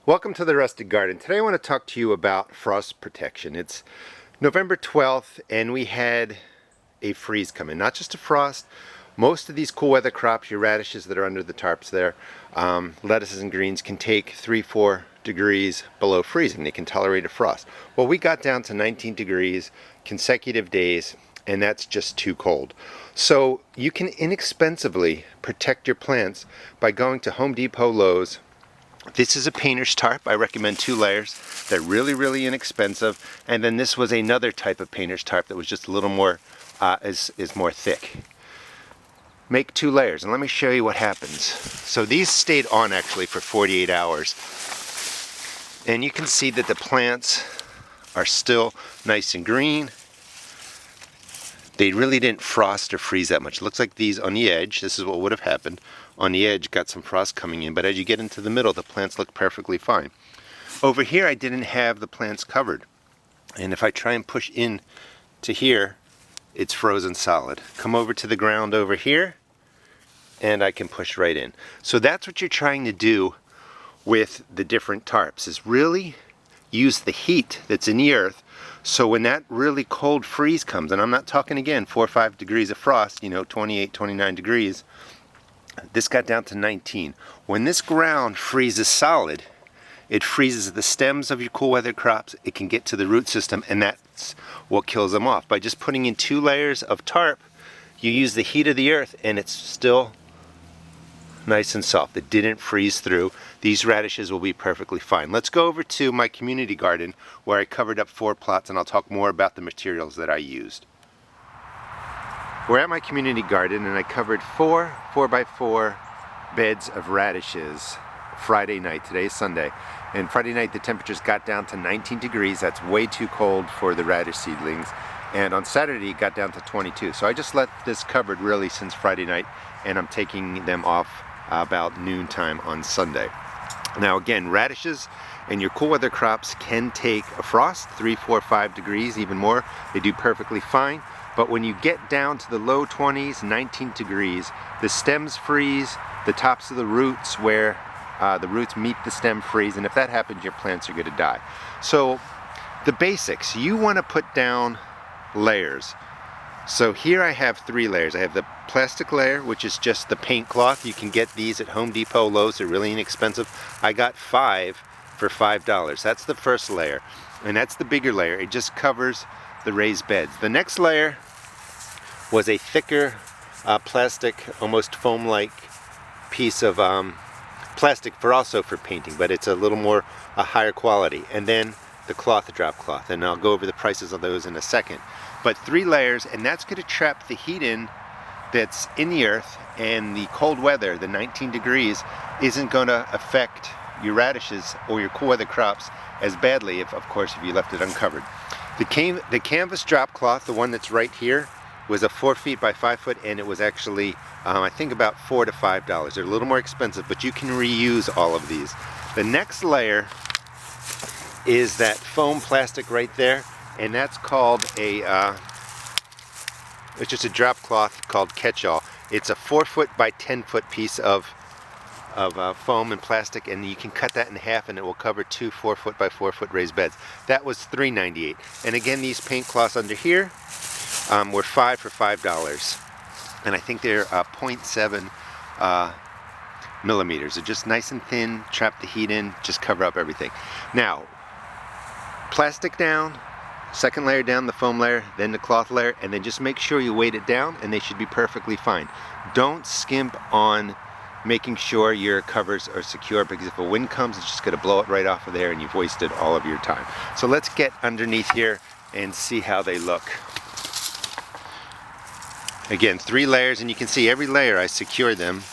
Welcome to the Rustic Garden. Today I want to talk to you about frost protection. It's November 12th and we had a freeze come in. Not just a frost. Most of these cool weather crops, your radishes that are under the tarps there, lettuces and greens can take 3-4 degrees below freezing. They can tolerate a frost. Well, we got down to 19 degrees consecutive days, and that's just too cold. So you can inexpensively protect your plants by going to Home Depot, Lowe's. This is a painter's tarp. I recommend 2 layers. They're really inexpensive. And then this was another type of painter's tarp that was just a little more, is more thick. Make 2 layers and let me show you what happens. So these stayed on actually for 48 hours. And you can see that the plants are still nice and green. They really didn't frost or freeze that much. It looks like these on the edge, this is what would have happened. On the edge got some frost coming in, but as you get into the middle, the plants look perfectly fine. Over here I didn't have the plants covered. And if I try and push in to here, it's frozen solid. Come over to the ground over here, and I can push right in. So that's what you're trying to do with the different tarps, is really use the heat that's in the earth. So when that really cold freeze comes, and I'm not talking again 4 or 5 degrees of frost, 28, 29 degrees, this got down to 19. When this ground freezes solid, it freezes the stems of your cool weather crops, it can get to the root system, and that's what kills them off. By just putting in 2 layers of tarp, you use the heat of the earth and it's still nice and soft. It didn't freeze through. These radishes will be perfectly fine. Let's go over to my community garden where I covered up 4 plots, and I'll talk more about the materials that I used. We're at my community garden and I covered 4 4x4 beds of radishes Friday night. Today is Sunday. And Friday night the temperatures got down to 19 degrees. That's way too cold for the radish seedlings. And on Saturday it got down to 22. So I just let this covered really since Friday night, and I'm taking them off about noontime on Sunday. Now again, radishes and your cool weather crops can take a frost, 3, 4, 5 degrees, even more. They do perfectly fine. But when you get down to the low 20s, 19 degrees, the stems freeze, the tops of the roots where the roots meet the stem freeze, and if that happens, your plants are going to die. So the basics, you want to put down layers. So here I have 3 layers. I have the plastic layer, which is just the paint cloth. You can get these at Home Depot, Lowe's. They're really inexpensive. I got 5 for $5. That's the first layer, and that's the bigger layer. It just covers the raised beds. The next layer was a thicker plastic, almost foam-like piece of plastic for painting, but it's a little more a higher quality. And then the cloth, drop cloth, and I'll go over the prices of those in a second. But 3 layers, and that's going to trap the heat in that's in the earth, and the cold weather, the 19 degrees, isn't going to affect your radishes or your cool weather crops as badly, if you left it uncovered. The canvas drop cloth, the one that's right here, was a 4 feet by 5 foot, and it was actually I think about $4 to $5. They're a little more expensive, but you can reuse all of these. The next layer is that foam plastic right there, and that's called a it's just a drop cloth called catch-all. It's a 4 foot by 10 foot piece of foam and plastic, and you can cut that in half and it will cover 2 4 foot by 4 foot raised beds. That was $3.98. And again, these paint cloths under here were 5 for $5, and I think they're 0.7 millimeters. They're just nice and thin, trap the heat in, just cover up everything. Now, plastic down, second layer down, the foam layer, then the cloth layer, and then just make sure you weight it down and they should be perfectly fine. Don't skimp on making sure your covers are secure, because if a wind comes, it's just going to blow it right off of there and you've wasted all of your time. So let's get underneath here and see how they look. Again, 3 layers, and you can see every layer I secure them.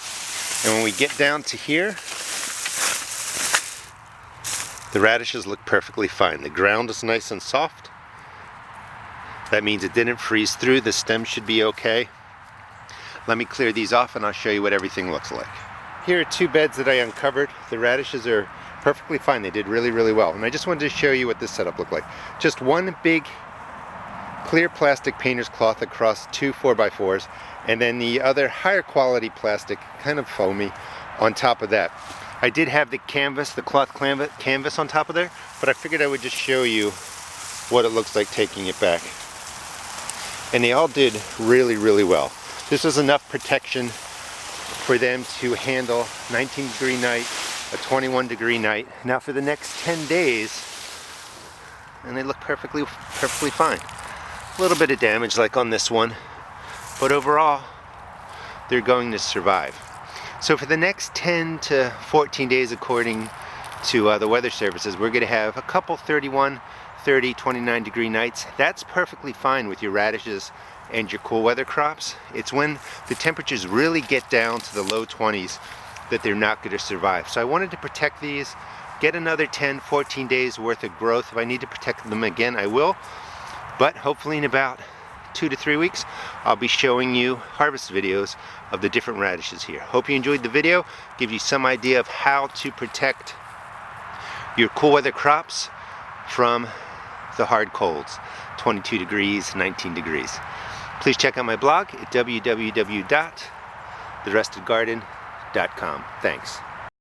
And when we get down to here, the radishes look perfectly fine. The ground is nice and soft. That means it didn't freeze through. The stem should be okay. Let me clear these off and I'll show you what everything looks like. Here are 2 beds that I uncovered. The radishes are perfectly fine. They did really well. And I just wanted to show you what this setup looked like. Just one big clear plastic painter's cloth across 2 4x4s, and then the other higher quality plastic, kind of foamy, on top of that. I did have the canvas, the cloth canvas on top of there, but I figured I would just show you what it looks like taking it back. And they all did really, really well. This was enough protection for them to handle 19-degree night, a 21-degree night. Now for the next 10 days, and they look perfectly fine. A little bit of damage like on this one, but overall, they're going to survive. So for the next 10 to 14 days, according to the weather services, we're gonna have a couple 31, 30, 29-degree nights. That's perfectly fine with your radishes and your cool weather crops. It's when the temperatures really get down to the low 20s that they're not going to survive. So I wanted to protect these, get another 10, 14 days worth of growth. If I need to protect them again, I will. But hopefully in about 2 to 3 weeks, I'll be showing you harvest videos of the different radishes here. Hope you enjoyed the video, give you some idea of how to protect your cool weather crops from the hard colds, 22 degrees, 19 degrees. Please check out my blog at www.therestedgarden.com. Thanks.